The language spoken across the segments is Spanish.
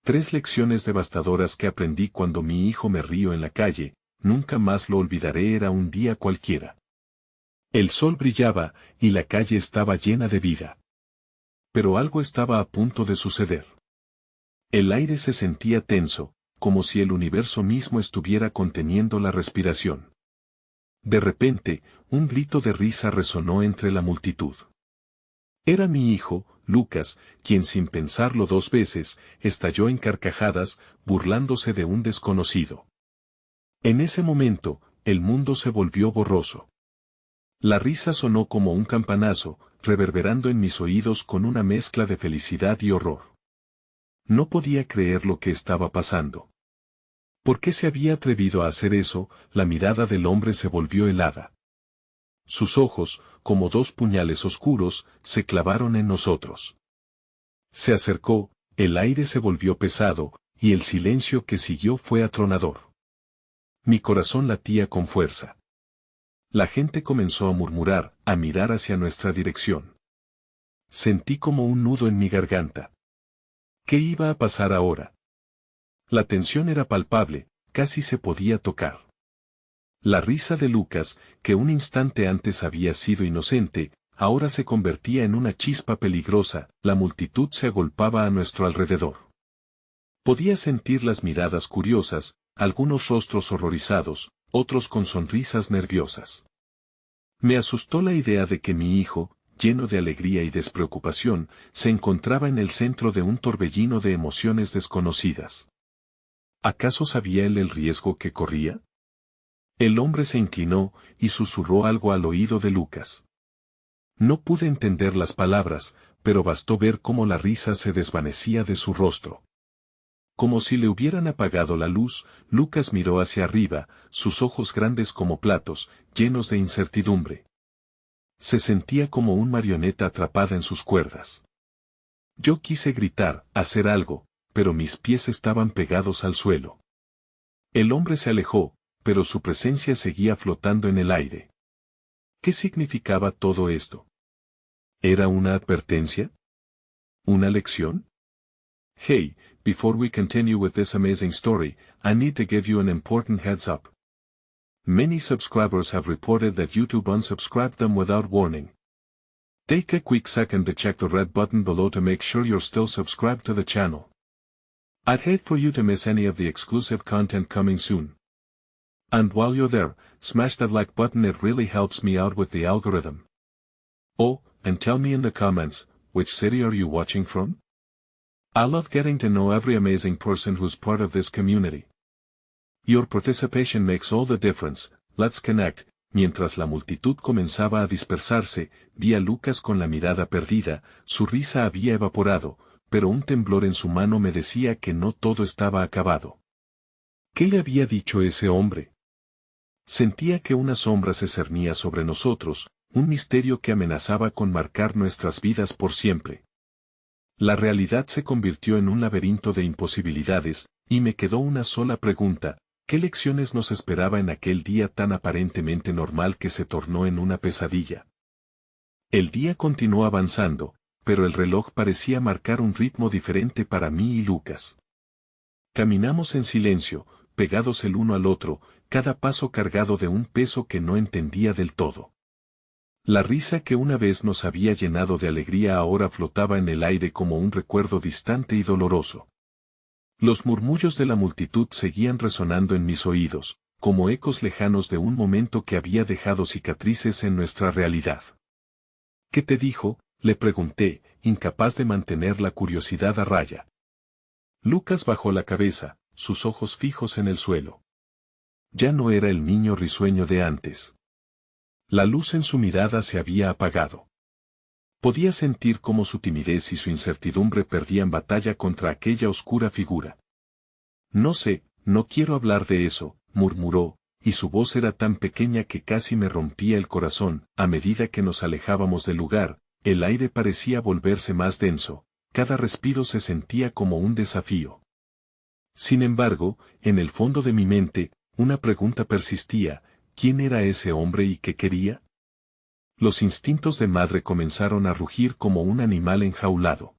3 lecciones devastadoras que aprendí cuando mi hijo me rió en la calle, nunca más lo olvidaré. Era un día cualquiera. El sol brillaba, y la calle estaba llena de vida. Pero algo estaba a punto de suceder. El aire se sentía tenso, como si el universo mismo estuviera conteniendo la respiración. De repente, un grito de risa resonó entre la multitud. Era mi hijo, Lucas, quien sin pensarlo 2 veces, estalló en carcajadas, burlándose de un desconocido. En ese momento, el mundo se volvió borroso. La risa sonó como un campanazo, reverberando en mis oídos con una mezcla de felicidad y horror. No podía creer lo que estaba pasando. ¿Por qué se había atrevido a hacer eso? La mirada del hombre se volvió helada. Sus ojos, como 2 puñales oscuros, se clavaron en nosotros. Se acercó, el aire se volvió pesado, y el silencio que siguió fue atronador. Mi corazón latía con fuerza. La gente comenzó a murmurar, a mirar hacia nuestra dirección. Sentí como un nudo en mi garganta. ¿Qué iba a pasar ahora? La tensión era palpable, casi se podía tocar. La risa de Lucas, que un instante antes había sido inocente, ahora se convertía en una chispa peligrosa. La multitud se agolpaba a nuestro alrededor. Podía sentir las miradas curiosas, algunos rostros horrorizados, otros con sonrisas nerviosas. Me asustó la idea de que mi hijo, lleno de alegría y despreocupación, se encontraba en el centro de un torbellino de emociones desconocidas. ¿Acaso sabía él el riesgo que corría? El hombre se inclinó y susurró algo al oído de Lucas. No pude entender las palabras, pero bastó ver cómo la risa se desvanecía de su rostro. Como si le hubieran apagado la luz, Lucas miró hacia arriba, sus ojos grandes como platos, llenos de incertidumbre. Se sentía como una marioneta atrapada en sus cuerdas. Yo quise gritar, hacer algo, pero mis pies estaban pegados al suelo. El hombre se alejó, pero su presencia seguía flotando en el aire. ¿Qué significaba todo esto? ¿Era una advertencia? ¿Una lección? Hey, before we continue with this amazing story, I need to give you an important heads up. Many subscribers have reported that YouTube unsubscribed them without warning. Take a quick second to check the red button below to make sure you're still subscribed to the channel. I'd hate for you to miss any of the exclusive content coming soon. And while you're there, smash that like button, it really helps me out with the algorithm. Oh, and tell me in the comments, which city are you watching from? I love getting to know every amazing person who's part of this community. Your participation makes all the difference. Let's connect. Mientras la multitud comenzaba a dispersarse, vi a Lucas con la mirada perdida, su risa había evaporado, pero un temblor en su mano me decía que no todo estaba acabado. ¿Qué le había dicho ese hombre? Sentía que una sombra se cernía sobre nosotros, un misterio que amenazaba con marcar nuestras vidas por siempre. La realidad se convirtió en un laberinto de imposibilidades, y me quedó una sola pregunta: ¿qué lecciones nos esperaba en aquel día tan aparentemente normal que se tornó en una pesadilla? El día continuó avanzando, pero el reloj parecía marcar un ritmo diferente para mí y Lucas. Caminamos en silencio, pegados el uno al otro, cada paso cargado de un peso que no entendía del todo. La risa que una vez nos había llenado de alegría ahora flotaba en el aire como un recuerdo distante y doloroso. Los murmullos de la multitud seguían resonando en mis oídos, como ecos lejanos de un momento que había dejado cicatrices en nuestra realidad. ¿Qué te dijo?, le pregunté, incapaz de mantener la curiosidad a raya. Lucas bajó la cabeza, sus ojos fijos en el suelo. Ya no era el niño risueño de antes. La luz en su mirada se había apagado. Podía sentir cómo su timidez y su incertidumbre perdían batalla contra aquella oscura figura. No sé, no quiero hablar de eso, murmuró, y su voz era tan pequeña que casi me rompía el corazón. A medida que nos alejábamos del lugar, el aire parecía volverse más denso, cada respiro se sentía como un desafío. Sin embargo, en el fondo de mi mente, una pregunta persistía: ¿quién era ese hombre y qué quería? Los instintos de madre comenzaron a rugir como un animal enjaulado.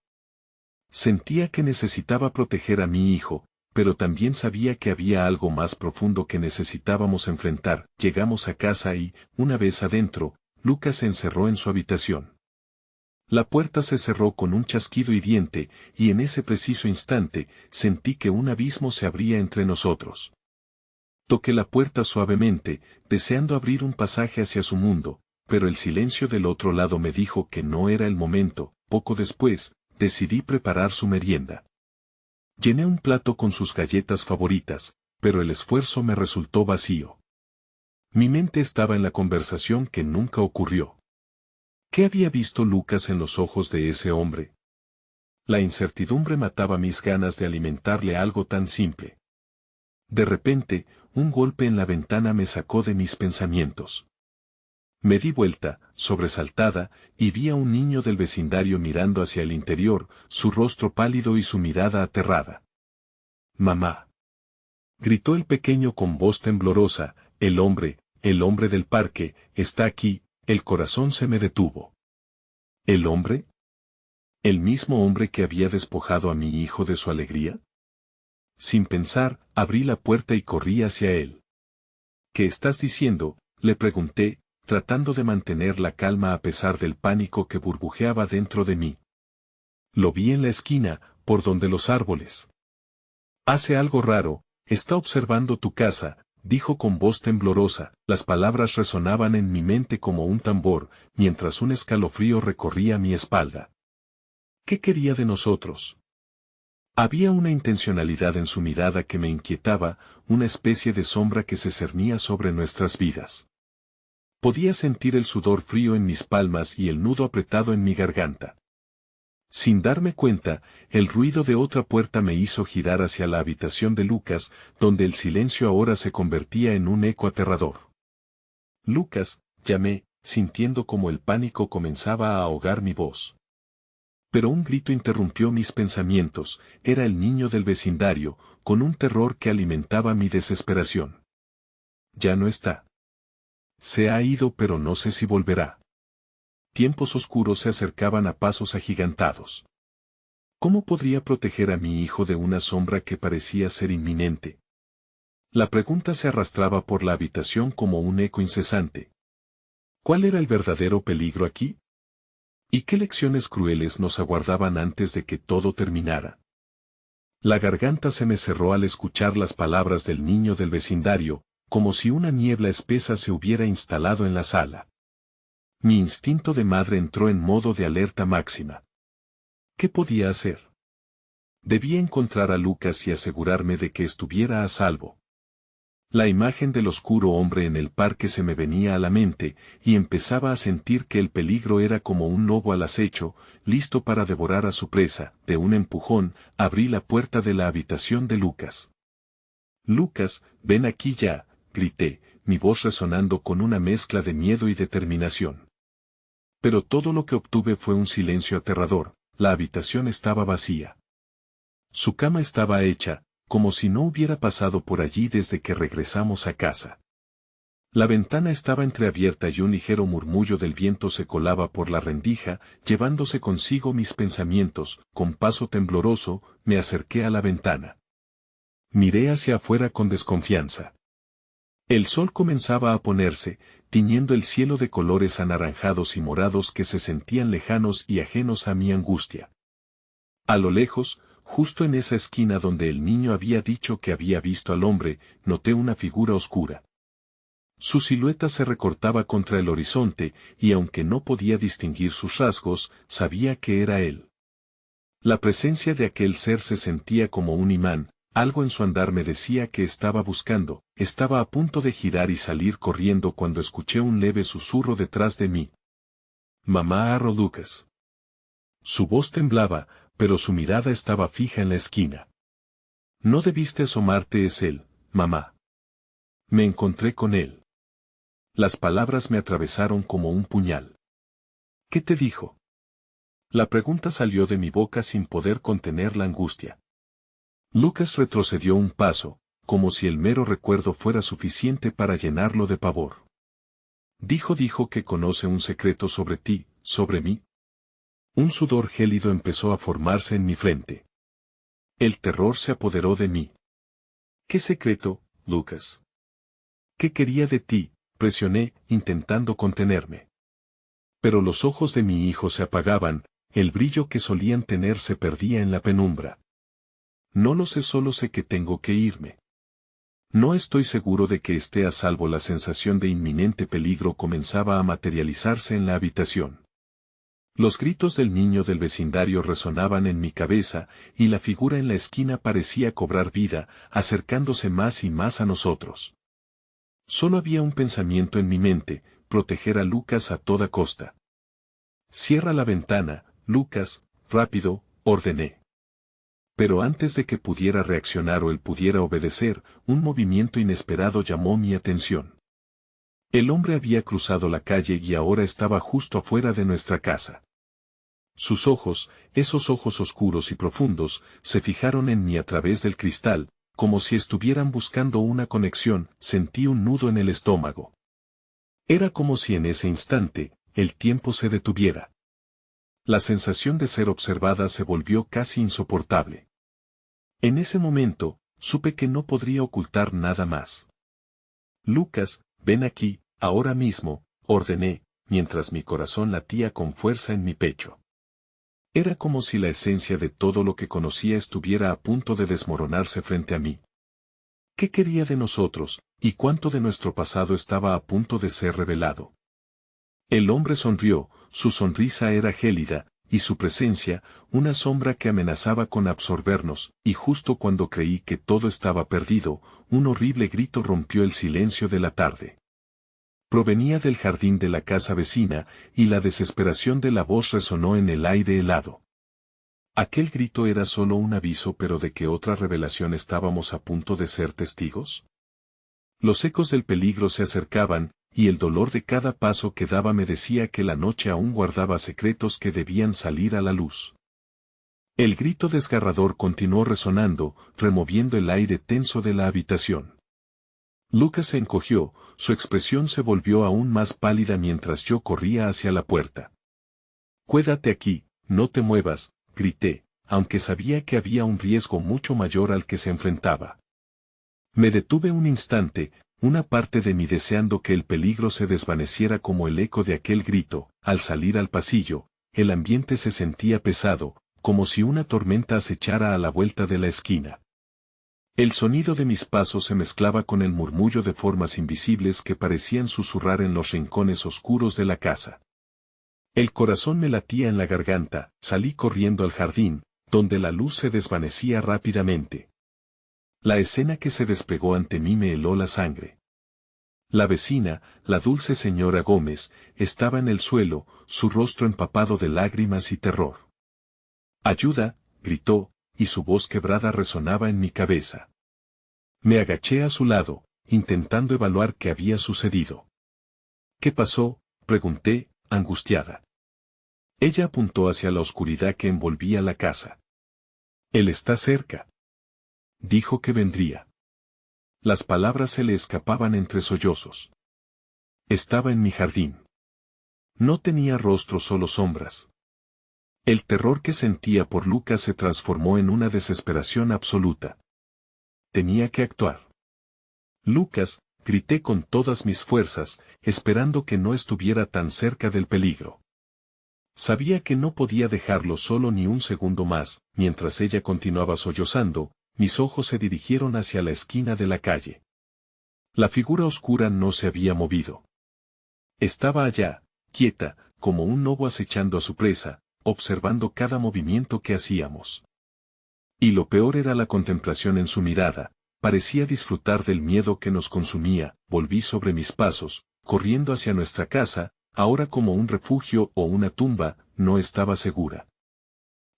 Sentía que necesitaba proteger a mi hijo, pero también sabía que había algo más profundo que necesitábamos enfrentar. Llegamos a casa y, una vez adentro, Lucas se encerró en su habitación. La puerta se cerró con un chasquido hiriente, y en ese preciso instante, sentí que un abismo se abría entre nosotros. Toqué la puerta suavemente, deseando abrir un pasaje hacia su mundo, pero el silencio del otro lado me dijo que no era el momento. Poco después, decidí preparar su merienda. Llené un plato con sus galletas favoritas, pero el esfuerzo me resultó vacío. Mi mente estaba en la conversación que nunca ocurrió. ¿Qué había visto Lucas en los ojos de ese hombre? La incertidumbre mataba mis ganas de alimentarle algo tan simple. De repente, un golpe en la ventana me sacó de mis pensamientos. Me di vuelta, sobresaltada, y vi a un niño del vecindario mirando hacia el interior, su rostro pálido y su mirada aterrada. «¡Mamá!», gritó el pequeño con voz temblorosa. El hombre del parque, está aquí». El corazón se me detuvo. ¿El hombre? ¿El mismo hombre que había despojado a mi hijo de su alegría? Sin pensar, abrí la puerta y corrí hacia él. «¿Qué estás diciendo?», le pregunté, tratando de mantener la calma a pesar del pánico que burbujeaba dentro de mí. «Lo vi en la esquina, por donde los árboles. Hace algo raro, está observando tu casa», dijo con voz temblorosa. Las palabras resonaban en mi mente como un tambor, mientras un escalofrío recorría mi espalda. ¿Qué quería de nosotros? Había una intencionalidad en su mirada que me inquietaba, una especie de sombra que se cernía sobre nuestras vidas. Podía sentir el sudor frío en mis palmas y el nudo apretado en mi garganta. Sin darme cuenta, el ruido de otra puerta me hizo girar hacia la habitación de Lucas, donde el silencio ahora se convertía en un eco aterrador. «Lucas», llamé, sintiendo como el pánico comenzaba a ahogar mi voz. Pero un grito interrumpió mis pensamientos. Era el niño del vecindario, con un terror que alimentaba mi desesperación. «Ya no está. Se ha ido, pero no sé si volverá». Tiempos oscuros se acercaban a pasos agigantados. ¿Cómo podría proteger a mi hijo de una sombra que parecía ser inminente? La pregunta se arrastraba por la habitación como un eco incesante. ¿Cuál era el verdadero peligro aquí? ¿Y qué lecciones crueles nos aguardaban antes de que todo terminara? La garganta se me cerró al escuchar las palabras del niño del vecindario, como si una niebla espesa se hubiera instalado en la sala. Mi instinto de madre entró en modo de alerta máxima. ¿Qué podía hacer? Debía encontrar a Lucas y asegurarme de que estuviera a salvo. La imagen del oscuro hombre en el parque se me venía a la mente, y empezaba a sentir que el peligro era como un lobo al acecho, listo para devorar a su presa. De un empujón, abrí la puerta de la habitación de Lucas. «Lucas, ven aquí ya», grité, mi voz resonando con una mezcla de miedo y determinación. Pero todo lo que obtuve fue un silencio aterrador. La habitación estaba vacía. Su cama estaba hecha, como si no hubiera pasado por allí desde que regresamos a casa. La ventana estaba entreabierta y un ligero murmullo del viento se colaba por la rendija, llevándose consigo mis pensamientos. Con paso tembloroso, me acerqué a la ventana. Miré hacia afuera con desconfianza. El sol comenzaba a ponerse, tiñendo el cielo de colores anaranjados y morados que se sentían lejanos y ajenos a mi angustia. A lo lejos, justo en esa esquina donde el niño había dicho que había visto al hombre, noté una figura oscura. Su silueta se recortaba contra el horizonte, y aunque no podía distinguir sus rasgos, sabía que era él. La presencia de aquel ser se sentía como un imán. Algo en su andar me decía que estaba buscando. Estaba a punto de girar y salir corriendo cuando escuché un leve susurro detrás de mí. «Mamá Arro Lucas». Su voz temblaba, pero su mirada estaba fija en la esquina. «No debiste asomarte, es él, mamá». Me encontré con él. Las palabras me atravesaron como un puñal. «¿Qué te dijo?». La pregunta salió de mi boca sin poder contener la angustia. Lucas retrocedió un paso, como si el mero recuerdo fuera suficiente para llenarlo de pavor. Dijo que conoce un secreto sobre ti, sobre mí. Un sudor gélido empezó a formarse en mi frente. El terror se apoderó de mí. ¿Qué secreto, Lucas? ¿Qué quería de ti? Presioné, intentando contenerme. Pero los ojos de mi hijo se apagaban, el brillo que solían tener se perdía en la penumbra. No lo sé, solo sé que tengo que irme. No estoy seguro de que esté a salvo. La sensación de inminente peligro comenzaba a materializarse en la habitación. Los gritos del niño del vecindario resonaban en mi cabeza, y la figura en la esquina parecía cobrar vida, acercándose más y más a nosotros. Solo había un pensamiento en mi mente: proteger a Lucas a toda costa. Cierra la ventana, Lucas, rápido, ordené. Pero antes de que pudiera reaccionar o él pudiera obedecer, un movimiento inesperado llamó mi atención. El hombre había cruzado la calle y ahora estaba justo afuera de nuestra casa. Sus ojos, esos ojos oscuros y profundos, se fijaron en mí a través del cristal, como si estuvieran buscando una conexión. Sentí un nudo en el estómago. Era como si en ese instante, el tiempo se detuviera. La sensación de ser observada se volvió casi insoportable. En ese momento, supe que no podría ocultar nada más. Lucas, ven aquí, ahora mismo, ordené, mientras mi corazón latía con fuerza en mi pecho. Era como si la esencia de todo lo que conocía estuviera a punto de desmoronarse frente a mí. ¿Qué quería de nosotros, y cuánto de nuestro pasado estaba a punto de ser revelado? El hombre sonrió, su sonrisa era gélida, y su presencia, una sombra que amenazaba con absorbernos, y justo cuando creí que todo estaba perdido, un horrible grito rompió el silencio de la tarde. Provenía del jardín de la casa vecina, y la desesperación de la voz resonó en el aire helado. ¿Aquel grito era solo un aviso, pero de qué otra revelación estábamos a punto de ser testigos? Los ecos del peligro se acercaban, y el dolor de cada paso que daba me decía que la noche aún guardaba secretos que debían salir a la luz. El grito desgarrador continuó resonando, removiendo el aire tenso de la habitación. Lucas se encogió, su expresión se volvió aún más pálida mientras yo corría hacia la puerta. «Quédate aquí, no te muevas», grité, aunque sabía que había un riesgo mucho mayor al que se enfrentaba. Me detuve un instante, una parte de mí deseando que el peligro se desvaneciera como el eco de aquel grito. Al salir al pasillo, el ambiente se sentía pesado, como si una tormenta acechara a la vuelta de la esquina. El sonido de mis pasos se mezclaba con el murmullo de formas invisibles que parecían susurrar en los rincones oscuros de la casa. El corazón me latía en la garganta. Salí corriendo al jardín, donde la luz se desvanecía rápidamente. La escena que se desplegó ante mí me heló la sangre. La vecina, la dulce señora Gómez, estaba en el suelo, su rostro empapado de lágrimas y terror. «¡Ayuda!», gritó, y su voz quebrada resonaba en mi cabeza. Me agaché a su lado, intentando evaluar qué había sucedido. «¿Qué pasó?», pregunté, angustiada. Ella apuntó hacia la oscuridad que envolvía la casa. «Él está cerca. Dijo que vendría». Las palabras se le escapaban entre sollozos. Estaba en mi jardín. No tenía rostro, solo sombras. El terror que sentía por Lucas se transformó en una desesperación absoluta. Tenía que actuar. «Lucas», grité con todas mis fuerzas, esperando que no estuviera tan cerca del peligro. Sabía que no podía dejarlo solo ni un segundo más. Mientras ella continuaba sollozando, mis ojos se dirigieron hacia la esquina de la calle. La figura oscura no se había movido. Estaba allá, quieta, como un lobo acechando a su presa, observando cada movimiento que hacíamos. Y lo peor era la contemplación en su mirada. Parecía disfrutar del miedo que nos consumía. Volví sobre mis pasos, corriendo hacia nuestra casa, ahora como un refugio o una tumba. No estaba segura.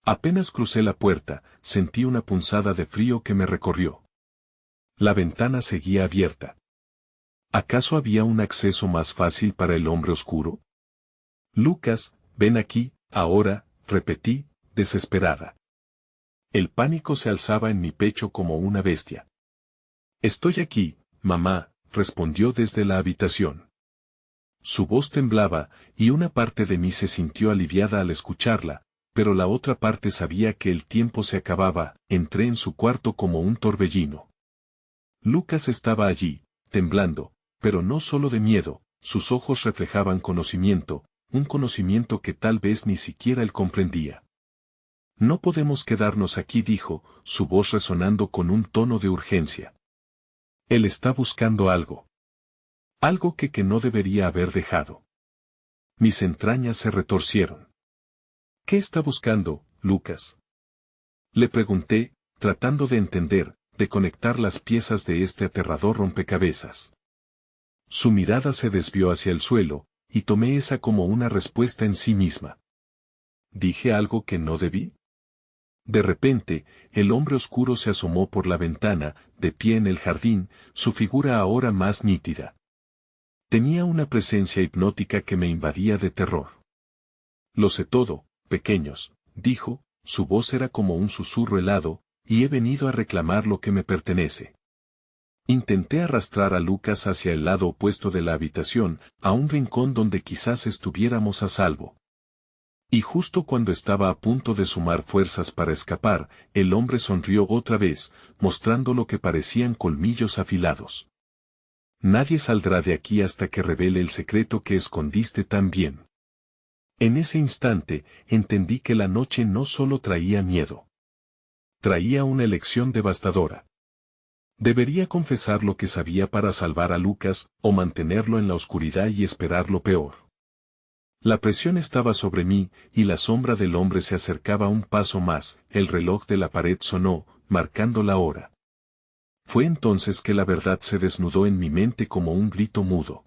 Apenas crucé la puerta, sentí una punzada de frío que me recorrió. La ventana seguía abierta. ¿Acaso había un acceso más fácil para el hombre oscuro? «Lucas, ven aquí, ahora», repetí, desesperada. El pánico se alzaba en mi pecho como una bestia. «Estoy aquí, mamá», respondió desde la habitación. Su voz temblaba, y una parte de mí se sintió aliviada al escucharla, pero la otra parte sabía que el tiempo se acababa. Entré en su cuarto como un torbellino. Lucas estaba allí, temblando, pero no solo de miedo, sus ojos reflejaban conocimiento, un conocimiento que tal vez ni siquiera él comprendía. No podemos quedarnos aquí, dijo, su voz resonando con un tono de urgencia. Él está buscando algo. Algo que no debería haber dejado. Mis entrañas se retorcieron. ¿Qué está buscando, Lucas? Le pregunté, tratando de entender, de conectar las piezas de este aterrador rompecabezas. Su mirada se desvió hacia el suelo, y tomé esa como una respuesta en sí misma. ¿Dije algo que no debí? De repente, el hombre oscuro se asomó por la ventana, de pie en el jardín, su figura ahora más nítida. Tenía una presencia hipnótica que me invadía de terror. Lo sé todo, pequeños, dijo, su voz era como un susurro helado, y he venido a reclamar lo que me pertenece. Intenté arrastrar a Lucas hacia el lado opuesto de la habitación, a un rincón donde quizás estuviéramos a salvo. Y justo cuando estaba a punto de sumar fuerzas para escapar, el hombre sonrió otra vez, mostrando lo que parecían colmillos afilados. Nadie saldrá de aquí hasta que revele el secreto que escondiste tan bien. En ese instante, entendí que la noche no solo traía miedo. Traía una elección devastadora. Debería confesar lo que sabía para salvar a Lucas, o mantenerlo en la oscuridad y esperar lo peor. La presión estaba sobre mí, y la sombra del hombre se acercaba un paso más. El reloj de la pared sonó, marcando la hora. Fue entonces que la verdad se desnudó en mi mente como un grito mudo.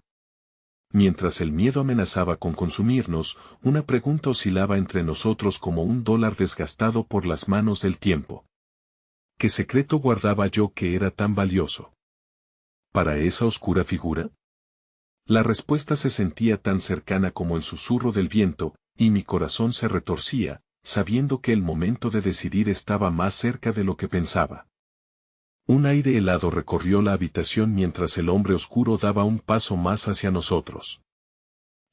Mientras el miedo amenazaba con consumirnos, una pregunta oscilaba entre nosotros como un dólar desgastado por las manos del tiempo. ¿Qué secreto guardaba yo que era tan valioso para esa oscura figura? La respuesta se sentía tan cercana como el susurro del viento, y mi corazón se retorcía, sabiendo que el momento de decidir estaba más cerca de lo que pensaba. Un aire helado recorrió la habitación mientras el hombre oscuro daba un paso más hacia nosotros.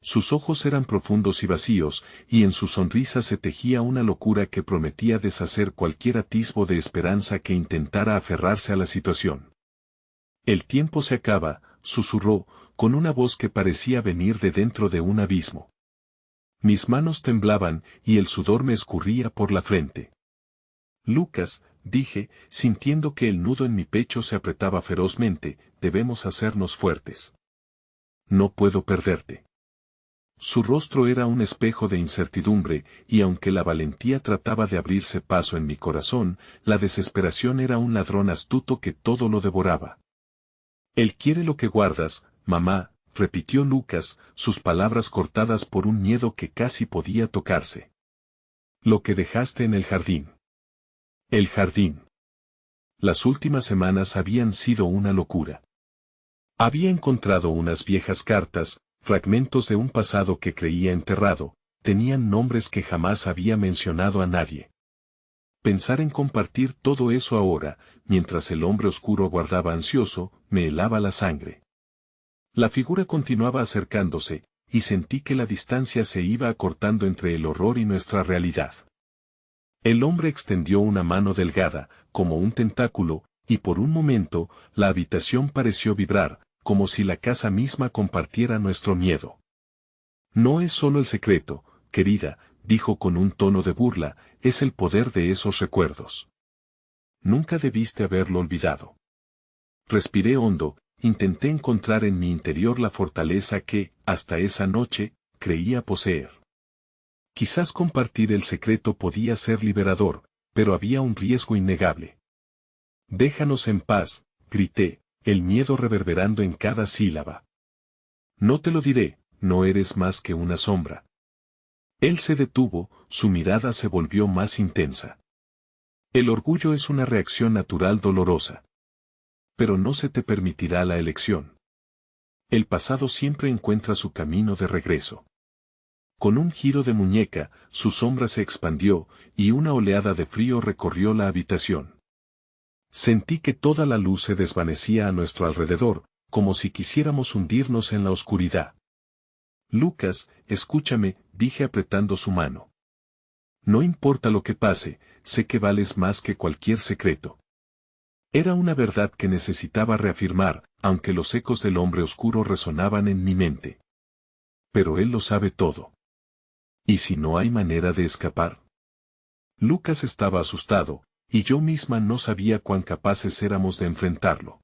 Sus ojos eran profundos y vacíos, y en su sonrisa se tejía una locura que prometía deshacer cualquier atisbo de esperanza que intentara aferrarse a la situación. El tiempo se acaba, susurró, con una voz que parecía venir de dentro de un abismo. Mis manos temblaban, y el sudor me escurría por la frente. Lucas, dije, sintiendo que el nudo en mi pecho se apretaba ferozmente, debemos hacernos fuertes. No puedo perderte. Su rostro era un espejo de incertidumbre, y aunque la valentía trataba de abrirse paso en mi corazón, la desesperación era un ladrón astuto que todo lo devoraba. Él quiere lo que guardas, mamá, repitió Lucas, sus palabras cortadas por un miedo que casi podía tocarse. Lo que dejaste en el jardín. El jardín. Las últimas semanas habían sido una locura. Había encontrado unas viejas cartas, fragmentos de un pasado que creía enterrado, tenían nombres que jamás había mencionado a nadie. Pensar en compartir todo eso ahora, mientras el hombre oscuro aguardaba ansioso, me helaba la sangre. La figura continuaba acercándose, y sentí que la distancia se iba acortando entre el horror y nuestra realidad. El hombre extendió una mano delgada, como un tentáculo, y por un momento, la habitación pareció vibrar, como si la casa misma compartiera nuestro miedo. No es solo el secreto, querida, dijo con un tono de burla, es el poder de esos recuerdos. Nunca debiste haberlo olvidado. Respiré hondo, intenté encontrar en mi interior la fortaleza que, hasta esa noche, creía poseer. Quizás compartir el secreto podía ser liberador, pero había un riesgo innegable. Déjanos en paz, grité, el miedo reverberando en cada sílaba. No te lo diré, no eres más que una sombra. Él se detuvo, su mirada se volvió más intensa. El orgullo es una reacción natural dolorosa. Pero no se te permitirá la elección. El pasado siempre encuentra su camino de regreso. Con un giro de muñeca, su sombra se expandió, y una oleada de frío recorrió la habitación. Sentí que toda la luz se desvanecía a nuestro alrededor, como si quisiéramos hundirnos en la oscuridad. Lucas, escúchame, dije apretando su mano. No importa lo que pase, sé que vales más que cualquier secreto. Era una verdad que necesitaba reafirmar, aunque los ecos del hombre oscuro resonaban en mi mente. Pero él lo sabe todo. ¿Y si no hay manera de escapar? Lucas estaba asustado, y yo misma no sabía cuán capaces éramos de enfrentarlo.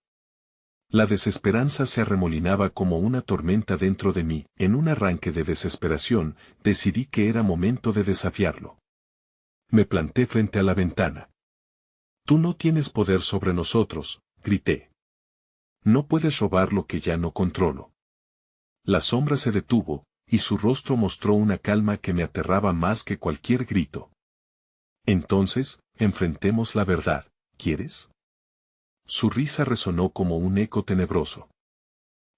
La desesperanza se arremolinaba como una tormenta dentro de mí. En un arranque de desesperación, decidí que era momento de desafiarlo. Me planté frente a la ventana. Tú no tienes poder sobre nosotros, grité. No puedes robar lo que ya no controlo. La sombra se detuvo, y su rostro mostró una calma que me aterraba más que cualquier grito. Entonces, enfrentemos la verdad, ¿quieres? Su risa resonó como un eco tenebroso.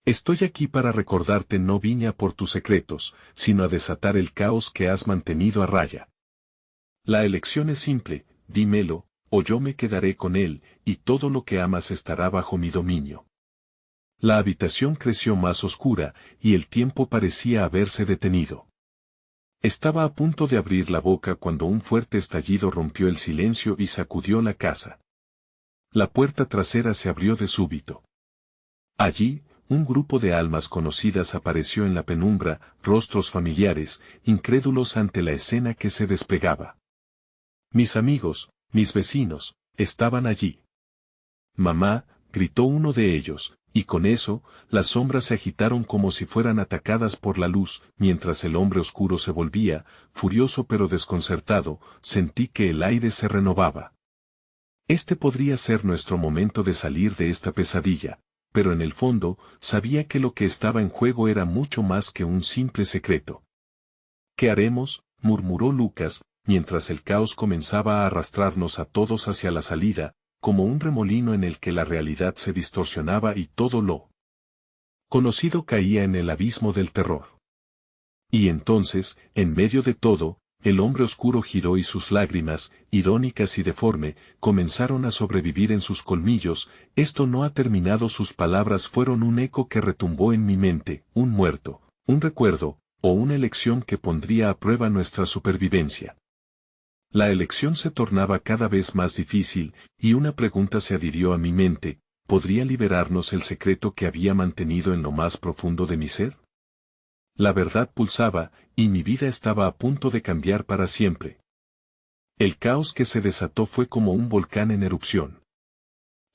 Estoy aquí para recordarte, no vine a por tus secretos, sino a desatar el caos que has mantenido a raya. La elección es simple, dímelo, o yo me quedaré con él, y todo lo que amas estará bajo mi dominio. La habitación creció más oscura, y el tiempo parecía haberse detenido. Estaba a punto de abrir la boca cuando un fuerte estallido rompió el silencio y sacudió la casa. La puerta trasera se abrió de súbito. Allí, un grupo de almas conocidas apareció en la penumbra, rostros familiares, incrédulos ante la escena que se desplegaba. Mis amigos, mis vecinos, estaban allí. Mamá, gritó uno de ellos, y con eso, las sombras se agitaron como si fueran atacadas por la luz, mientras el hombre oscuro se volvía, furioso pero desconcertado, sentí que el aire se renovaba. Este podría ser nuestro momento de salir de esta pesadilla, pero en el fondo, sabía que lo que estaba en juego era mucho más que un simple secreto. ¿Qué haremos?, murmuró Lucas, mientras el caos comenzaba a arrastrarnos a todos hacia la salida, como un remolino en el que la realidad se distorsionaba y todo lo conocido caía en el abismo del terror. Y entonces, en medio de todo, el hombre oscuro giró y sus lágrimas, irónicas y deforme, comenzaron a sobrevivir en sus colmillos. Esto no ha terminado. Sus palabras fueron un eco que retumbó en mi mente, un muerto, un recuerdo, o una elección que pondría a prueba nuestra supervivencia. La elección se tornaba cada vez más difícil, y una pregunta se adhirió a mi mente: ¿podría liberarnos el secreto que había mantenido en lo más profundo de mi ser? La verdad pulsaba, y mi vida estaba a punto de cambiar para siempre. El caos que se desató fue como un volcán en erupción.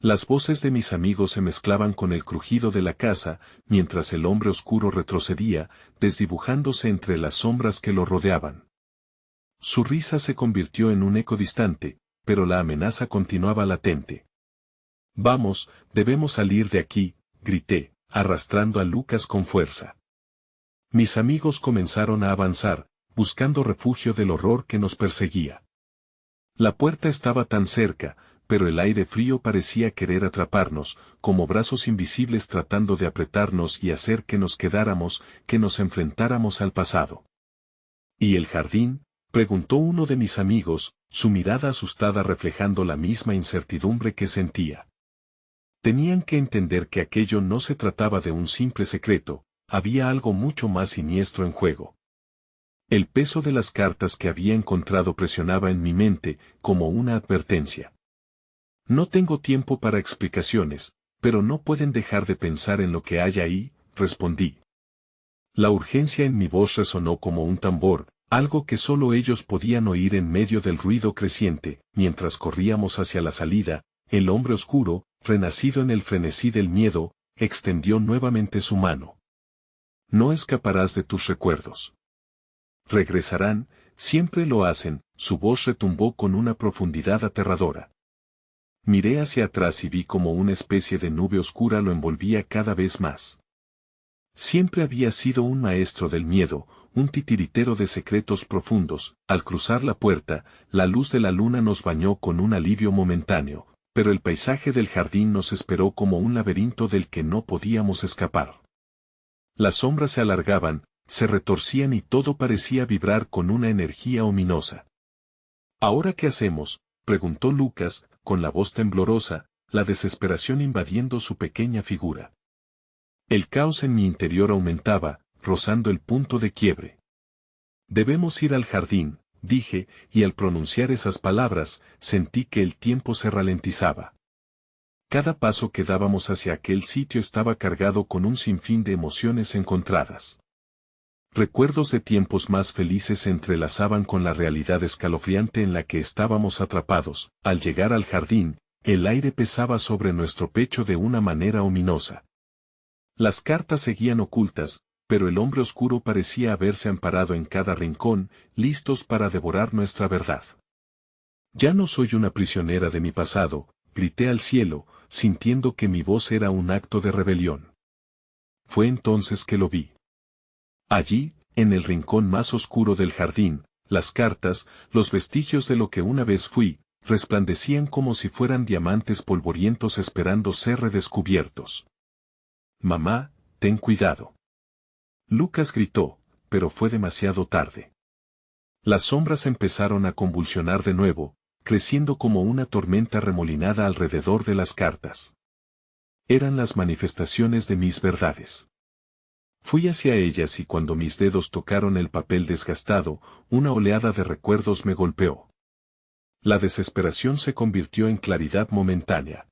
Las voces de mis amigos se mezclaban con el crujido de la casa, mientras el hombre oscuro retrocedía, desdibujándose entre las sombras que lo rodeaban. Su risa se convirtió en un eco distante, pero la amenaza continuaba latente. Vamos, debemos salir de aquí, grité, arrastrando a Lucas con fuerza. Mis amigos comenzaron a avanzar, buscando refugio del horror que nos perseguía. La puerta estaba tan cerca, pero el aire frío parecía querer atraparnos, como brazos invisibles tratando de apretarnos y hacer que nos quedáramos, que nos enfrentáramos al pasado. ¿Y el jardín?, preguntó uno de mis amigos, su mirada asustada reflejando la misma incertidumbre que sentía. Tenían que entender que aquello no se trataba de un simple secreto, había algo mucho más siniestro en juego. El peso de las cartas que había encontrado presionaba en mi mente, como una advertencia. No tengo tiempo para explicaciones, pero no pueden dejar de pensar en lo que hay ahí, respondí. La urgencia en mi voz resonó como un tambor, algo que solo ellos podían oír en medio del ruido creciente. Mientras corríamos hacia la salida, el hombre oscuro, renacido en el frenesí del miedo, extendió nuevamente su mano. No escaparás de tus recuerdos. Regresarán, siempre lo hacen. Su voz retumbó con una profundidad aterradora. Miré hacia atrás y vi como una especie de nube oscura lo envolvía cada vez más. Siempre había sido un maestro del miedo, un titiritero de secretos profundos. Al cruzar la puerta, la luz de la luna nos bañó con un alivio momentáneo, pero el paisaje del jardín nos esperó como un laberinto del que no podíamos escapar. Las sombras se alargaban, se retorcían y todo parecía vibrar con una energía ominosa. ¿Ahora qué hacemos?, preguntó Lucas, con la voz temblorosa, la desesperación invadiendo su pequeña figura. El caos en mi interior aumentaba, rozando el punto de quiebre. Debemos ir al jardín, dije, y al pronunciar esas palabras, sentí que el tiempo se ralentizaba. Cada paso que dábamos hacia aquel sitio estaba cargado con un sinfín de emociones encontradas. Recuerdos de tiempos más felices se entrelazaban con la realidad escalofriante en la que estábamos atrapados. Al llegar al jardín, el aire pesaba sobre nuestro pecho de una manera ominosa. Las cartas seguían ocultas, pero el hombre oscuro parecía haberse amparado en cada rincón, listos para devorar nuestra verdad. Ya no soy una prisionera de mi pasado, grité al cielo, sintiendo que mi voz era un acto de rebelión. Fue entonces que lo vi. Allí, en el rincón más oscuro del jardín, las cartas, los vestigios de lo que una vez fui, resplandecían como si fueran diamantes polvorientos esperando ser redescubiertos. Mamá, ten cuidado. Lucas gritó, pero fue demasiado tarde. Las sombras empezaron a convulsionar de nuevo, creciendo como una tormenta remolinada alrededor de las cartas. Eran las manifestaciones de mis verdades. Fui hacia ellas y cuando mis dedos tocaron el papel desgastado, una oleada de recuerdos me golpeó. La desesperación se convirtió en claridad momentánea.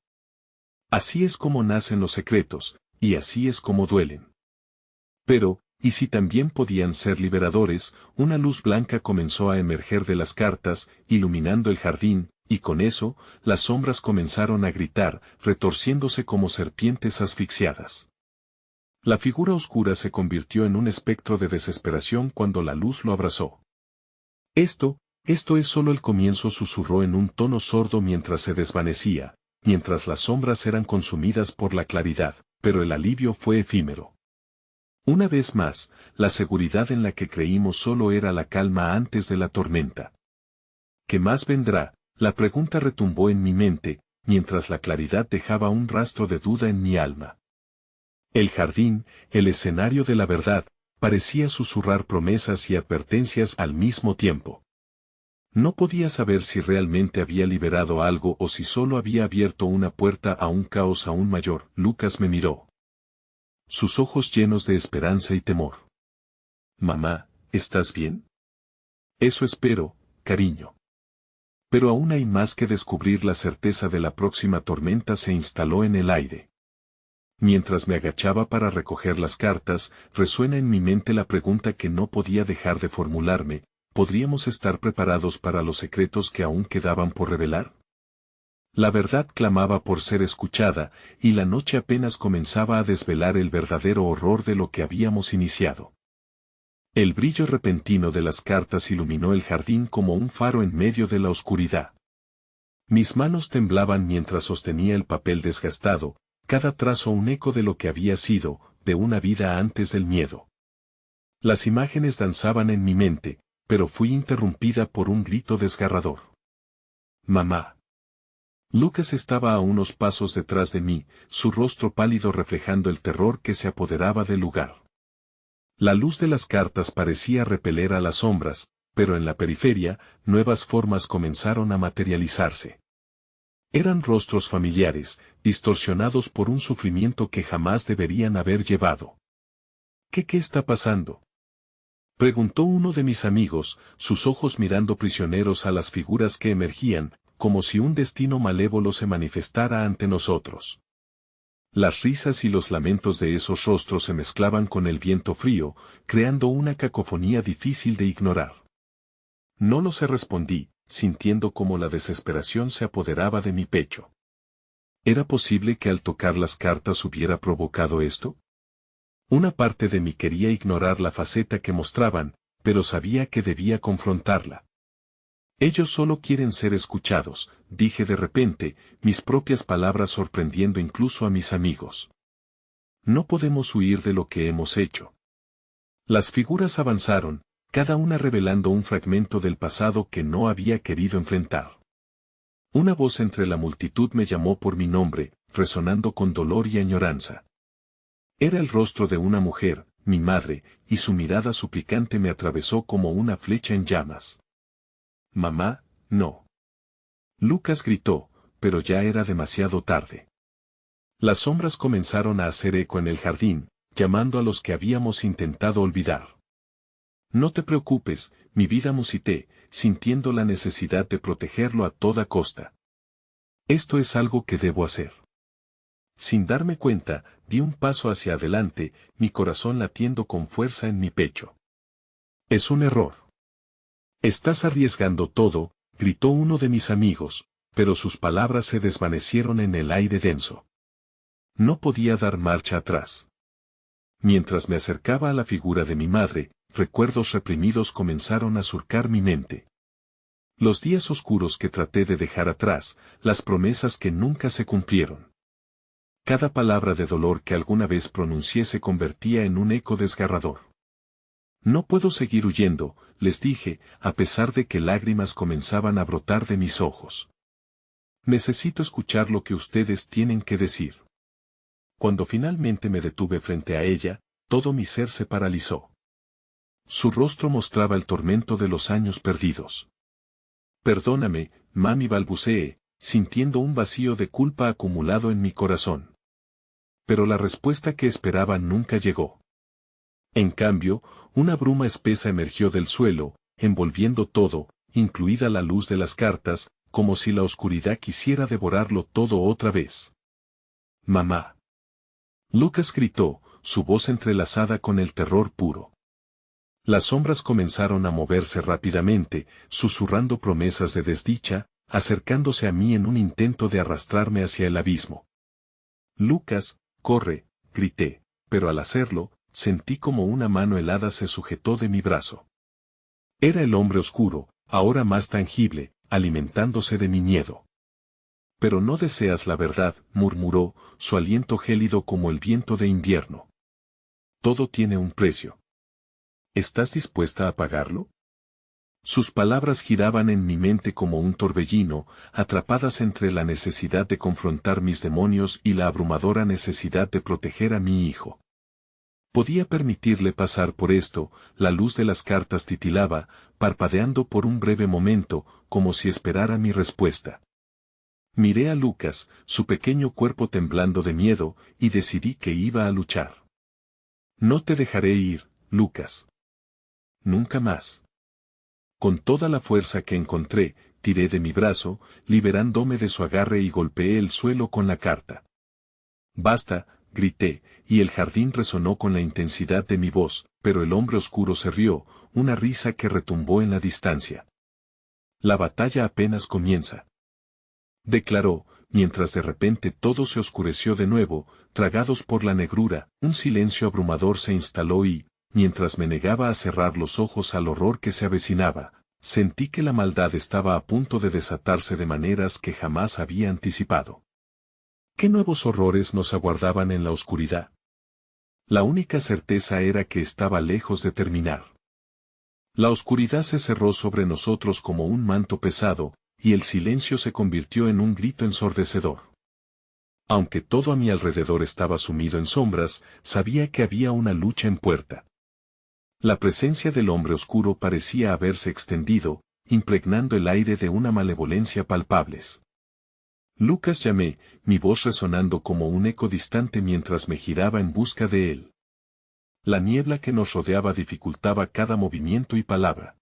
Así es como nacen los secretos, y así es como duelen. Pero, y si también podían ser liberadores, una luz blanca comenzó a emerger de las cartas, iluminando el jardín, y con eso, las sombras comenzaron a gritar, retorciéndose como serpientes asfixiadas. La figura oscura se convirtió en un espectro de desesperación cuando la luz lo abrazó. Esto es solo el comienzo, susurró en un tono sordo mientras se desvanecía, mientras las sombras eran consumidas por la claridad, pero el alivio fue efímero. Una vez más, la seguridad en la que creímos solo era la calma antes de la tormenta. ¿Qué más vendrá? La pregunta retumbó en mi mente, mientras la claridad dejaba un rastro de duda en mi alma. El jardín, el escenario de la verdad, parecía susurrar promesas y advertencias al mismo tiempo. No podía saber si realmente había liberado algo o si solo había abierto una puerta a un caos aún mayor. Lucas me miró. Sus ojos llenos de esperanza y temor. Mamá, ¿estás bien? Eso espero, cariño. Pero aún hay más que descubrir. La certeza de la próxima tormenta se instaló en el aire. Mientras me agachaba para recoger las cartas, resuena en mi mente la pregunta que no podía dejar de formularme: ¿podríamos estar preparados para los secretos que aún quedaban por revelar? La verdad clamaba por ser escuchada, y la noche apenas comenzaba a desvelar el verdadero horror de lo que habíamos iniciado. El brillo repentino de las cartas iluminó el jardín como un faro en medio de la oscuridad. Mis manos temblaban mientras sostenía el papel desgastado, cada trazo un eco de lo que había sido, de una vida antes del miedo. Las imágenes danzaban en mi mente, pero fui interrumpida por un grito desgarrador. Mamá. Lucas estaba a unos pasos detrás de mí, su rostro pálido reflejando el terror que se apoderaba del lugar. La luz de las cartas parecía repeler a las sombras, pero en la periferia, nuevas formas comenzaron a materializarse. Eran rostros familiares, distorsionados por un sufrimiento que jamás deberían haber llevado. ¿Qué está pasando?, preguntó uno de mis amigos, sus ojos mirando prisioneros a las figuras que emergían, como si un destino malévolo se manifestara ante nosotros. Las risas y los lamentos de esos rostros se mezclaban con el viento frío, creando una cacofonía difícil de ignorar. No lo sé, respondí, sintiendo cómo la desesperación se apoderaba de mi pecho. ¿Era posible que al tocar las cartas hubiera provocado esto? Una parte de mí quería ignorar la faceta que mostraban, pero sabía que debía confrontarla. Ellos solo quieren ser escuchados, dije de repente, mis propias palabras sorprendiendo incluso a mis amigos. No podemos huir de lo que hemos hecho. Las figuras avanzaron, cada una revelando un fragmento del pasado que no había querido enfrentar. Una voz entre la multitud me llamó por mi nombre, resonando con dolor y añoranza. Era el rostro de una mujer, mi madre, y su mirada suplicante me atravesó como una flecha en llamas. Mamá, no. Lucas gritó, pero ya era demasiado tarde. Las sombras comenzaron a hacer eco en el jardín, llamando a los que habíamos intentado olvidar. No te preocupes, mi vida, musité, sintiendo la necesidad de protegerlo a toda costa. Esto es algo que debo hacer. Sin darme cuenta, di un paso hacia adelante, mi corazón latiendo con fuerza en mi pecho. Es un error. Estás arriesgando todo, gritó uno de mis amigos, pero sus palabras se desvanecieron en el aire denso. No podía dar marcha atrás. Mientras me acercaba a la figura de mi madre, recuerdos reprimidos comenzaron a surcar mi mente. Los días oscuros que traté de dejar atrás, las promesas que nunca se cumplieron. Cada palabra de dolor que alguna vez pronuncié se convertía en un eco desgarrador. No puedo seguir huyendo, les dije, a pesar de que lágrimas comenzaban a brotar de mis ojos. Necesito escuchar lo que ustedes tienen que decir. Cuando finalmente me detuve frente a ella, todo mi ser se paralizó. Su rostro mostraba el tormento de los años perdidos. Perdóname, mami, balbuceé, sintiendo un vacío de culpa acumulado en mi corazón. Pero la respuesta que esperaba nunca llegó. En cambio, una bruma espesa emergió del suelo, envolviendo todo, incluida la luz de las cartas, como si la oscuridad quisiera devorarlo todo otra vez. Mamá. Lucas gritó, su voz entrelazada con el terror puro. Las sombras comenzaron a moverse rápidamente, susurrando promesas de desdicha, acercándose a mí en un intento de arrastrarme hacia el abismo. Lucas, corre, grité, pero al hacerlo, sentí como una mano helada se sujetó de mi brazo. Era el hombre oscuro, ahora más tangible, alimentándose de mi miedo. Pero no deseas la verdad, murmuró, su aliento gélido como el viento de invierno. Todo tiene un precio. ¿Estás dispuesta a pagarlo? Sus palabras giraban en mi mente como un torbellino, atrapadas entre la necesidad de confrontar mis demonios y la abrumadora necesidad de proteger a mi hijo. Podía permitirle pasar por esto, la luz de las cartas titilaba, parpadeando por un breve momento, como si esperara mi respuesta. Miré a Lucas, su pequeño cuerpo temblando de miedo, y decidí que iba a luchar. No te dejaré ir, Lucas. Nunca más. Con toda la fuerza que encontré, tiré de mi brazo, liberándome de su agarre y golpeé el suelo con la carta. Basta, grité, y el jardín resonó con la intensidad de mi voz, pero el hombre oscuro se rió, una risa que retumbó en la distancia. La batalla apenas comienza. Declaró, mientras de repente todo se oscureció de nuevo, tragados por la negrura, un silencio abrumador se instaló y, mientras me negaba a cerrar los ojos al horror que se avecinaba, sentí que la maldad estaba a punto de desatarse de maneras que jamás había anticipado. ¿Qué nuevos horrores nos aguardaban en la oscuridad? La única certeza era que estaba lejos de terminar. La oscuridad se cerró sobre nosotros como un manto pesado, y el silencio se convirtió en un grito ensordecedor. Aunque todo a mi alrededor estaba sumido en sombras, sabía que había una lucha en puerta. La presencia del hombre oscuro parecía haberse extendido, impregnando el aire de una malevolencia palpables. Lucas, llamé, mi voz resonando como un eco distante mientras me giraba en busca de él. La niebla que nos rodeaba dificultaba cada movimiento y palabra.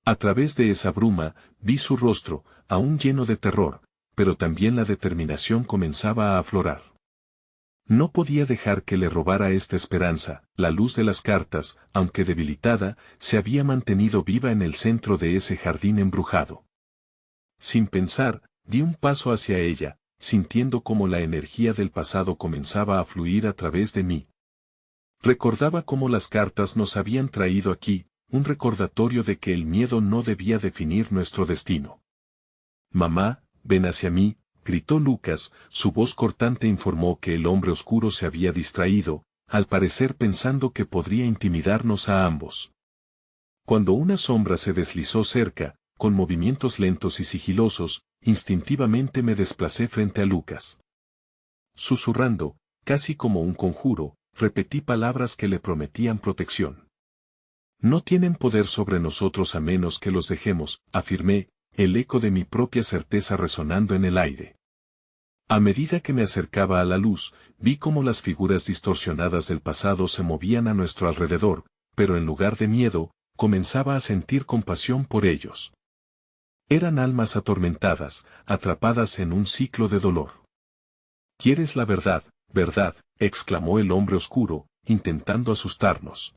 A través de esa bruma, vi su rostro, aún lleno de terror, pero también la determinación comenzaba a aflorar. No podía dejar que le robara esta esperanza, la luz de las cartas, aunque debilitada, se había mantenido viva en el centro de ese jardín embrujado. Sin pensar, di un paso hacia ella, sintiendo cómo la energía del pasado comenzaba a fluir a través de mí. Recordaba cómo las cartas nos habían traído aquí, un recordatorio de que el miedo no debía definir nuestro destino. Mamá, ven hacia mí, gritó Lucas, su voz cortante informó que el hombre oscuro se había distraído, al parecer pensando que podría intimidarnos a ambos. Cuando una sombra se deslizó cerca, con movimientos lentos y sigilosos, instintivamente me desplacé frente a Lucas. Susurrando, casi como un conjuro, repetí palabras que le prometían protección. No tienen poder sobre nosotros a menos que los dejemos, afirmé, el eco de mi propia certeza resonando en el aire. A medida que me acercaba a la luz, vi cómo las figuras distorsionadas del pasado se movían a nuestro alrededor, pero en lugar de miedo, comenzaba a sentir compasión por ellos. Eran almas atormentadas, atrapadas en un ciclo de dolor. ¿Quieres la verdad, verdad?, exclamó el hombre oscuro, intentando asustarnos.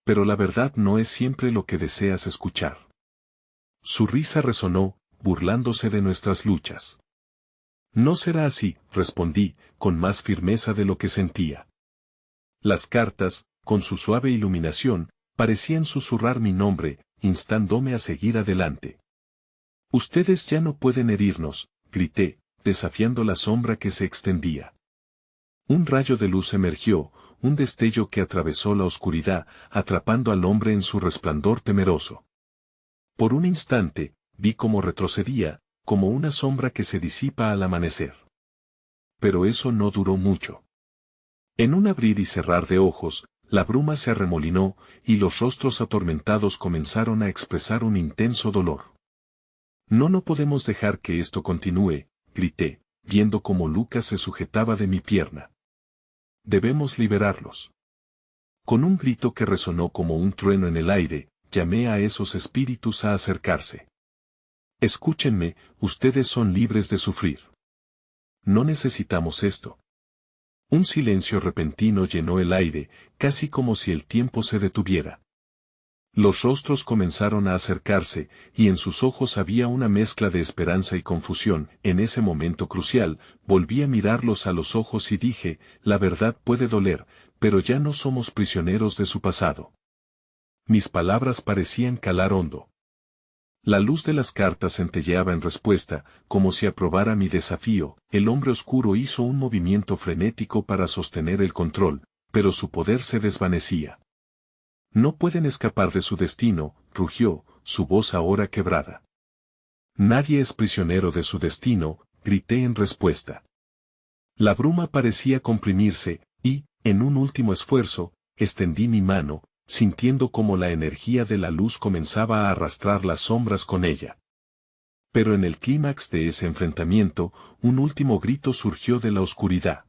Pero la verdad no es siempre lo que deseas escuchar. Su risa resonó, burlándose de nuestras luchas. No será así, respondí, con más firmeza de lo que sentía. Las cartas, con su suave iluminación, parecían susurrar mi nombre, instándome a seguir adelante. Ustedes ya no pueden herirnos, grité, desafiando la sombra que se extendía. Un rayo de luz emergió, un destello que atravesó la oscuridad, atrapando al hombre en su resplandor temeroso. Por un instante, vi cómo retrocedía, como una sombra que se disipa al amanecer. Pero eso no duró mucho. En un abrir y cerrar de ojos, la bruma se arremolinó, y los rostros atormentados comenzaron a expresar un intenso dolor. No podemos dejar que esto continúe, grité, viendo cómo Lucas se sujetaba de mi pierna. Debemos liberarlos. Con un grito que resonó como un trueno en el aire, llamé a esos espíritus a acercarse. Escúchenme, ustedes son libres de sufrir. No necesitamos esto. Un silencio repentino llenó el aire, casi como si el tiempo se detuviera. Los rostros comenzaron a acercarse, y en sus ojos había una mezcla de esperanza y confusión. En ese momento crucial, volví a mirarlos a los ojos y dije, la verdad puede doler, pero ya no somos prisioneros de su pasado. Mis palabras parecían calar hondo. La luz de las cartas centelleaba en respuesta, como si aprobara mi desafío. El hombre oscuro hizo un movimiento frenético para sostener el control, pero su poder se desvanecía. No pueden escapar de su destino, rugió, su voz ahora quebrada. Nadie es prisionero de su destino, grité en respuesta. La bruma parecía comprimirse, y, en un último esfuerzo, extendí mi mano, sintiendo como la energía de la luz comenzaba a arrastrar las sombras con ella. Pero en el clímax de ese enfrentamiento, un último grito surgió de la oscuridad.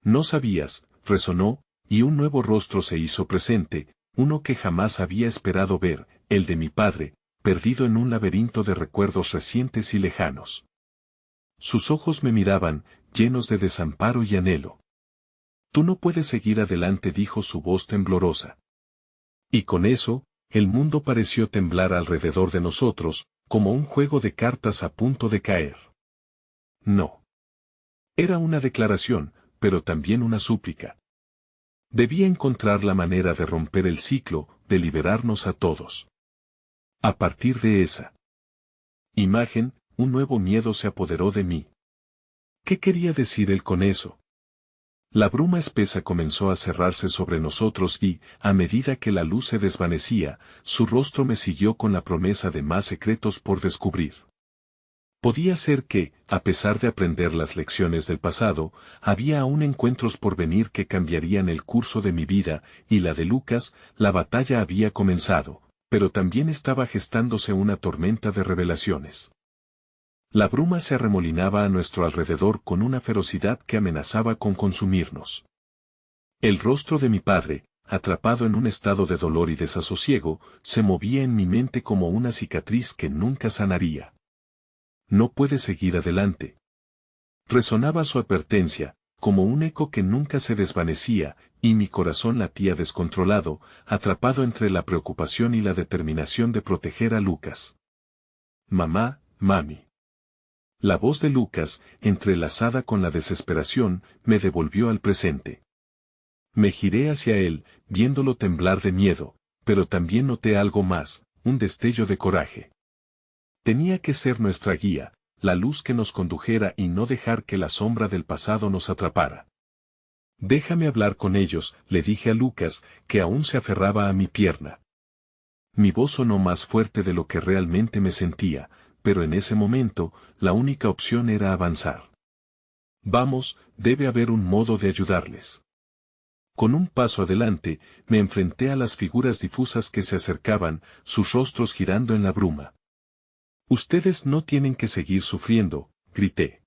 No sabías, resonó, y un nuevo rostro se hizo presente, uno que jamás había esperado ver, el de mi padre, perdido en un laberinto de recuerdos recientes y lejanos. Sus ojos me miraban, llenos de desamparo y anhelo. Tú no puedes seguir adelante, dijo su voz temblorosa. Y con eso, el mundo pareció temblar alrededor de nosotros, como un juego de cartas a punto de caer. No. Era una declaración, pero también una súplica. Debía encontrar la manera de romper el ciclo, de liberarnos a todos. A partir de esa imagen, un nuevo miedo se apoderó de mí. ¿Qué quería decir él con eso? La bruma espesa comenzó a cerrarse sobre nosotros y, a medida que la luz se desvanecía, su rostro me siguió con la promesa de más secretos por descubrir. Podía ser que, a pesar de aprender las lecciones del pasado, había aún encuentros por venir que cambiarían el curso de mi vida, y la de Lucas. La batalla había comenzado, pero también estaba gestándose una tormenta de revelaciones. La bruma se arremolinaba a nuestro alrededor con una ferocidad que amenazaba con consumirnos. El rostro de mi padre, atrapado en un estado de dolor y desasosiego, se movía en mi mente como una cicatriz que nunca sanaría. No puede seguir adelante. Resonaba su advertencia, como un eco que nunca se desvanecía, y mi corazón latía descontrolado, atrapado entre la preocupación y la determinación de proteger a Lucas. Mamá, mami. La voz de Lucas, entrelazada con la desesperación, me devolvió al presente. Me giré hacia él, viéndolo temblar de miedo, pero también noté algo más, un destello de coraje. Tenía que ser nuestra guía, la luz que nos condujera y no dejar que la sombra del pasado nos atrapara. Déjame hablar con ellos, le dije a Lucas, que aún se aferraba a mi pierna. Mi voz sonó más fuerte de lo que realmente me sentía, pero en ese momento, la única opción era avanzar. Vamos, debe haber un modo de ayudarles. Con un paso adelante, me enfrenté a las figuras difusas que se acercaban, sus rostros girando en la bruma. Ustedes no tienen que seguir sufriendo, grité.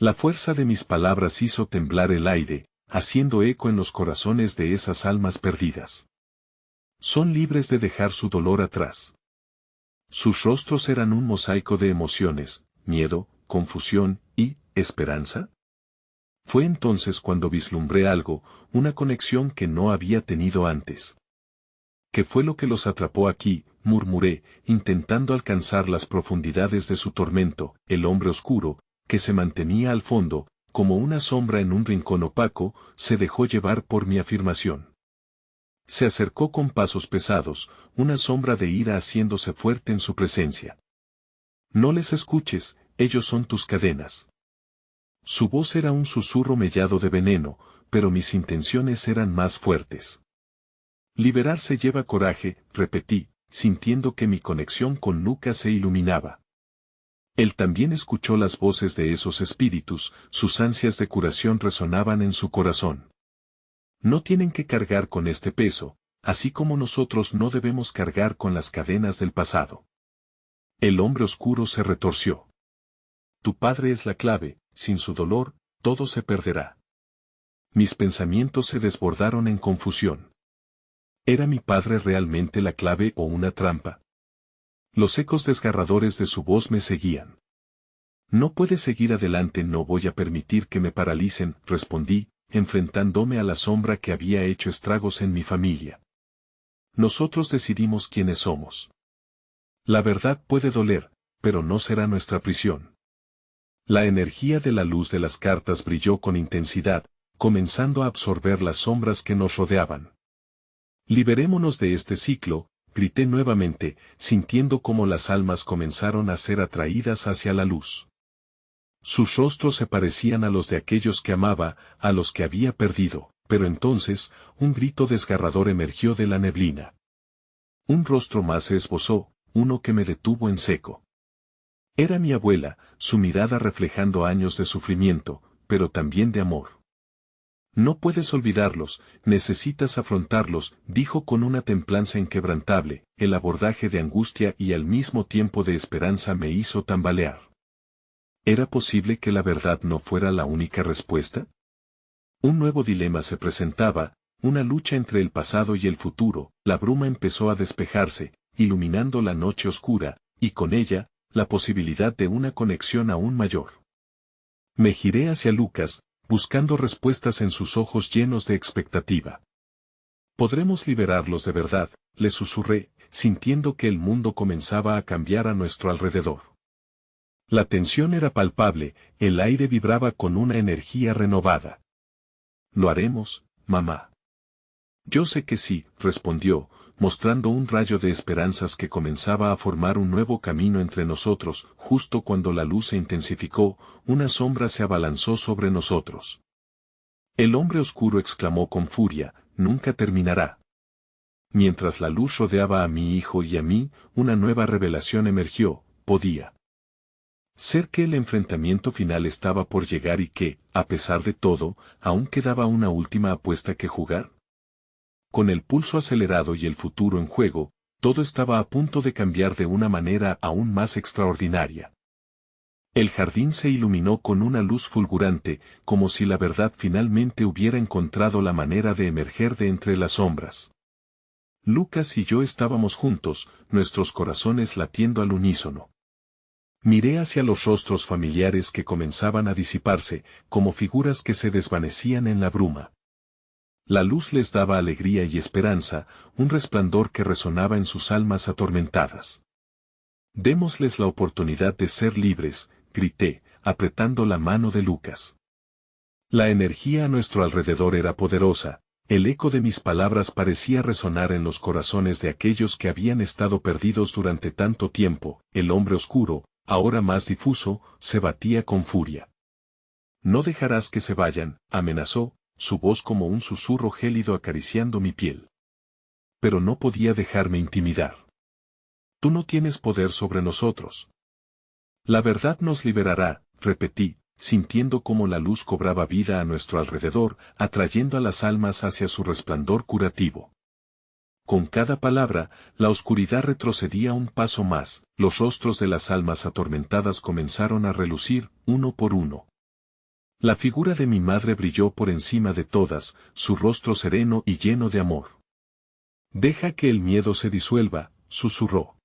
La fuerza de mis palabras hizo temblar el aire, haciendo eco en los corazones de esas almas perdidas. Son libres de dejar su dolor atrás. Sus rostros eran un mosaico de emociones, miedo, confusión y esperanza. Fue entonces cuando vislumbré algo, una conexión que no había tenido antes. ¿Qué fue lo que los atrapó aquí?, murmuré, intentando alcanzar las profundidades de su tormento. El hombre oscuro, que se mantenía al fondo, como una sombra en un rincón opaco, se dejó llevar por mi afirmación. Se acercó con pasos pesados, una sombra de ira haciéndose fuerte en su presencia. No les escuches, ellos son tus cadenas. Su voz era un susurro mellado de veneno, pero mis intenciones eran más fuertes. Liberarse lleva coraje, repetí, sintiendo que mi conexión con Lucas se iluminaba. Él también escuchó las voces de esos espíritus, sus ansias de curación resonaban en su corazón. No tienen que cargar con este peso, así como nosotros no debemos cargar con las cadenas del pasado. El hombre oscuro se retorció. Tu padre es la clave, sin su dolor, todo se perderá. Mis pensamientos se desbordaron en confusión. ¿Era mi padre realmente la clave o una trampa? Los ecos desgarradores de su voz me seguían. No puedes seguir adelante, no voy a permitir que me paralicen, respondí, enfrentándome a la sombra que había hecho estragos en mi familia. Nosotros decidimos quiénes somos. La verdad puede doler, pero no será nuestra prisión. La energía de la luz de las cartas brilló con intensidad, comenzando a absorber las sombras que nos rodeaban. Liberémonos de este ciclo, grité nuevamente, sintiendo cómo las almas comenzaron a ser atraídas hacia la luz. Sus rostros se parecían a los de aquellos que amaba, a los que había perdido, pero entonces, un grito desgarrador emergió de la neblina. Un rostro más se esbozó, uno que me detuvo en seco. Era mi abuela, su mirada reflejando años de sufrimiento, pero también de amor. No puedes olvidarlos, necesitas afrontarlos, dijo con una templanza inquebrantable. El abordaje de angustia y al mismo tiempo de esperanza me hizo tambalear. ¿Era posible que la verdad no fuera la única respuesta? Un nuevo dilema se presentaba, una lucha entre el pasado y el futuro. La bruma empezó a despejarse, iluminando la noche oscura, y con ella, la posibilidad de una conexión aún mayor. Me giré hacia Lucas, buscando respuestas en sus ojos llenos de expectativa. «Podremos liberarlos de verdad», le susurré, sintiendo que el mundo comenzaba a cambiar a nuestro alrededor. La tensión era palpable, el aire vibraba con una energía renovada. «Lo haremos, mamá». «Yo sé que sí», respondió, mostrando un rayo de esperanzas que comenzaba a formar un nuevo camino entre nosotros. Justo cuando la luz se intensificó, una sombra se abalanzó sobre nosotros. El hombre oscuro exclamó con furia, «Nunca terminará». Mientras la luz rodeaba a mi hijo y a mí, una nueva revelación emergió. Podía ser que el enfrentamiento final estaba por llegar y que, a pesar de todo, aún quedaba una última apuesta que jugar. Con el pulso acelerado y el futuro en juego, todo estaba a punto de cambiar de una manera aún más extraordinaria. El jardín se iluminó con una luz fulgurante, como si la verdad finalmente hubiera encontrado la manera de emerger de entre las sombras. Lucas y yo estábamos juntos, nuestros corazones latiendo al unísono. Miré hacia los rostros familiares que comenzaban a disiparse, como figuras que se desvanecían en la bruma. La luz les daba alegría y esperanza, un resplandor que resonaba en sus almas atormentadas. «Démosles la oportunidad de ser libres», grité, apretando la mano de Lucas. La energía a nuestro alrededor era poderosa, el eco de mis palabras parecía resonar en los corazones de aquellos que habían estado perdidos durante tanto tiempo. El hombre oscuro, ahora más difuso, se batía con furia. «No dejarás que se vayan», amenazó, su voz como un susurro gélido acariciando mi piel. Pero no podía dejarme intimidar. «Tú no tienes poder sobre nosotros. La verdad nos liberará», repetí, sintiendo cómo la luz cobraba vida a nuestro alrededor, atrayendo a las almas hacia su resplandor curativo. Con cada palabra, la oscuridad retrocedía un paso más, los rostros de las almas atormentadas comenzaron a relucir, uno por uno. La figura de mi madre brilló por encima de todas, su rostro sereno y lleno de amor. Deja que el miedo se disuelva, susurró.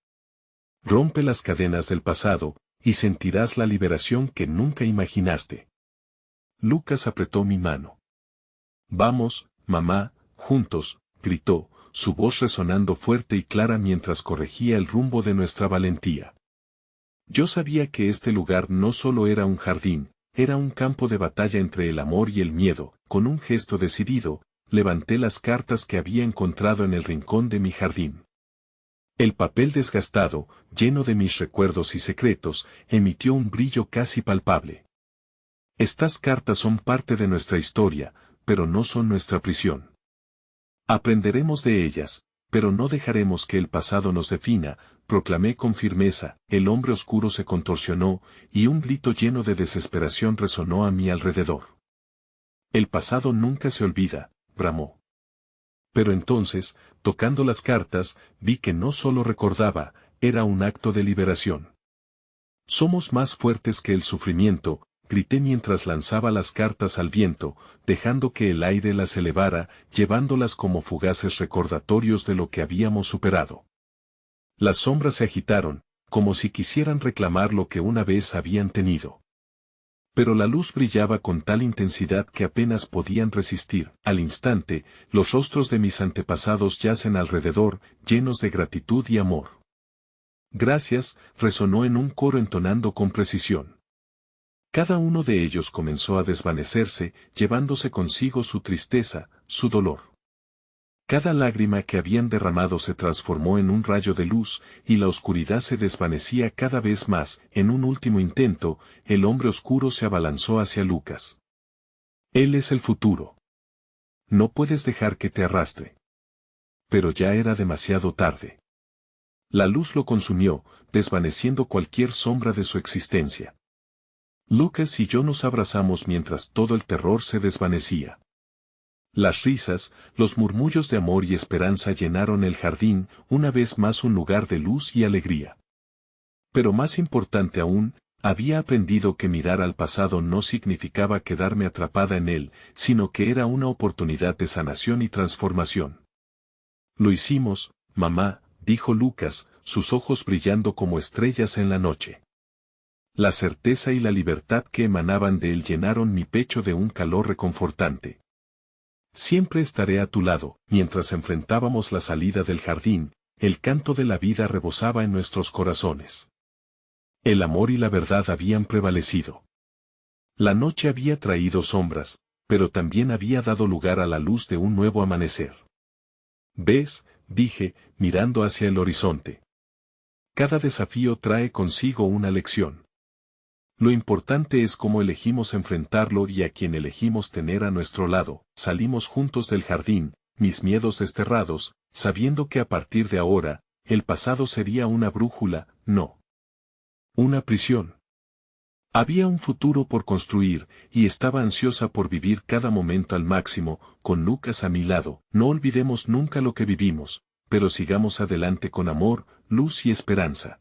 Rompe las cadenas del pasado, y sentirás la liberación que nunca imaginaste. Lucas apretó mi mano. Vamos, mamá, juntos, gritó, su voz resonando fuerte y clara mientras corregía el rumbo de nuestra valentía. Yo sabía que este lugar no solo era un jardín, era un campo de batalla entre el amor y el miedo. Con un gesto decidido, levanté las cartas que había encontrado en el rincón de mi jardín. El papel desgastado, lleno de mis recuerdos y secretos, emitió un brillo casi palpable. Estas cartas son parte de nuestra historia, pero no son nuestra prisión. Aprenderemos de ellas, pero no dejaremos que el pasado nos defina, proclamé con firmeza. El hombre oscuro se contorsionó, y un grito lleno de desesperación resonó a mi alrededor. El pasado nunca se olvida, bramó. Pero entonces, tocando las cartas, vi que no solo recordaba, era un acto de liberación. Somos más fuertes que el sufrimiento, grité mientras lanzaba las cartas al viento, dejando que el aire las elevara, llevándolas como fugaces recordatorios de lo que habíamos superado. Las sombras se agitaron, como si quisieran reclamar lo que una vez habían tenido. Pero la luz brillaba con tal intensidad que apenas podían resistir. Al instante, los rostros de mis antepasados yacen alrededor, llenos de gratitud y amor. Gracias, resonó en un coro entonando con precisión. Cada uno de ellos comenzó a desvanecerse, llevándose consigo su tristeza, su dolor. Cada lágrima que habían derramado se transformó en un rayo de luz, y la oscuridad se desvanecía cada vez más. En un último intento, el hombre oscuro se abalanzó hacia Lucas. Él es el futuro. No puedes dejar que te arrastre. Pero ya era demasiado tarde. La luz lo consumió, desvaneciendo cualquier sombra de su existencia. Lucas y yo nos abrazamos mientras todo el terror se desvanecía. Las risas, los murmullos de amor y esperanza llenaron el jardín, una vez más un lugar de luz y alegría. Pero más importante aún, había aprendido que mirar al pasado no significaba quedarme atrapada en él, sino que era una oportunidad de sanación y transformación. Lo hicimos, mamá, dijo Lucas, sus ojos brillando como estrellas en la noche. La certeza y la libertad que emanaban de él llenaron mi pecho de un calor reconfortante. Siempre estaré a tu lado. Mientras enfrentábamos la salida del jardín, el canto de la vida rebosaba en nuestros corazones. El amor y la verdad habían prevalecido. La noche había traído sombras, pero también había dado lugar a la luz de un nuevo amanecer. ¿Ves?, dije, mirando hacia el horizonte. Cada desafío trae consigo una lección. Lo importante es cómo elegimos enfrentarlo y a quién elegimos tener a nuestro lado. Salimos juntos del jardín, mis miedos desterrados, sabiendo que a partir de ahora, el pasado sería una brújula, no una prisión. Había un futuro por construir, y estaba ansiosa por vivir cada momento al máximo, con Lucas a mi lado. No olvidemos nunca lo que vivimos, pero sigamos adelante con amor, luz y esperanza.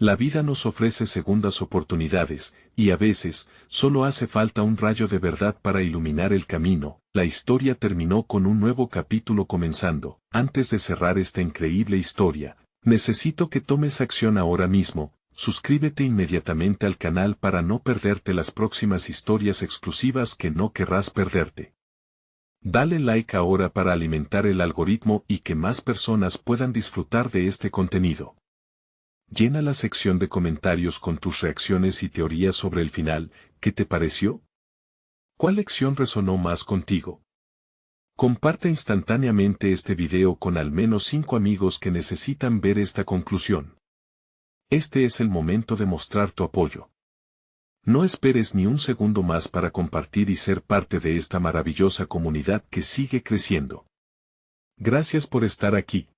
La vida nos ofrece segundas oportunidades, y a veces, solo hace falta un rayo de verdad para iluminar el camino. La historia terminó con un nuevo capítulo comenzando. Antes de cerrar esta increíble historia, necesito que tomes acción ahora mismo. Suscríbete inmediatamente al canal para no perderte las próximas historias exclusivas que no querrás perderte. Dale like ahora para alimentar el algoritmo y que más personas puedan disfrutar de este contenido. Llena la sección de comentarios con tus reacciones y teorías sobre el final. ¿Qué te pareció? ¿Cuál lección resonó más contigo? Comparte instantáneamente este video con al menos 5 amigos que necesitan ver esta conclusión. Este es el momento de mostrar tu apoyo. No esperes ni un segundo más para compartir y ser parte de esta maravillosa comunidad que sigue creciendo. Gracias por estar aquí.